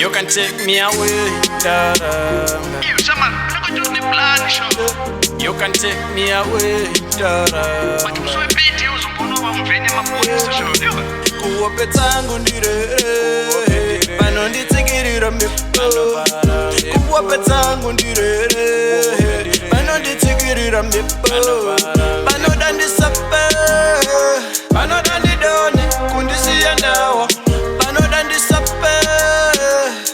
You can take me away, darling. You can take me away, darling. Kuhope tangu ndire, vanonditsikirira mhepo. Kuhope tangu ndire, vanonditsikirira mhepo. Vanoda ndisape, vanoda ndidone, kundisiya ndawa. Vanoda ndisape,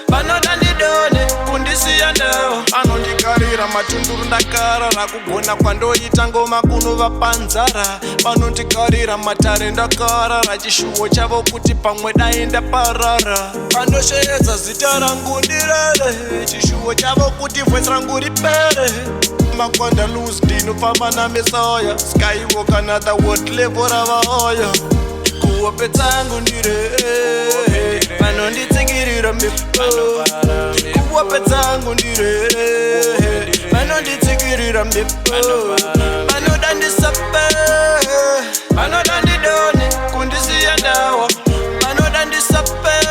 vanoda ndidone, kundisiya ndawa. Vanondikarira matunduru ndakarara, kugona kwandoita ngoma kunova panzara. Vanondikarira matare ndakarara, chishuwo chavo kuti pamwe dai ndaparara. Vanosheedza zita rangu ndirere, chishuwo chavo kuti voice rangu ripere. Makwanda loose ndinofamba namesaya, skywalk another world level ravaoya. Kuhope tangu ndirere, vanonditsikirira mhepo. Kuhope tangu ndirere, vanonditsikirira mhepo. Vanoda ndisape, vanoda ndidone, kundisiya ndawa. Vanoda ndisape,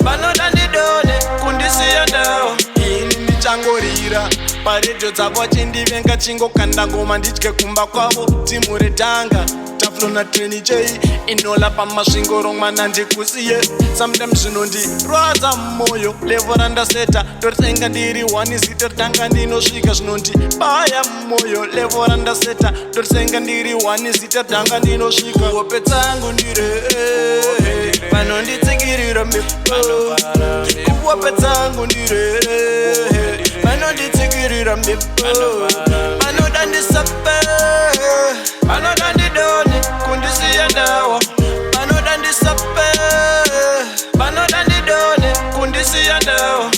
vanoda ndidone, kundisiya ndawa. Ini ndichangorira paredho dzavo chindivenga, chingokanda ngoma nditye kumba kwavo. Timu redhanga taflona treni chei inola pamasvingoro mwana ndikusiye. Sometimes zvinondirwadza moyo, levo randaseta totenga ndiri wani, zita ritanga ndinosvika zvinondibaya moyo. Levo randaseta totenga ndiri wani, zita ritanga ndinosvika. Kuhope tangu ndirere, vanonditsikirira mhepo. Kuhope tangu ndirere, vanonditsikirira mhepo. Vanoda ndisape, vanoda ndidone, kundisiya ndawa. Vanoda ndisape, vanoda ndidone, kundisiya ndawa.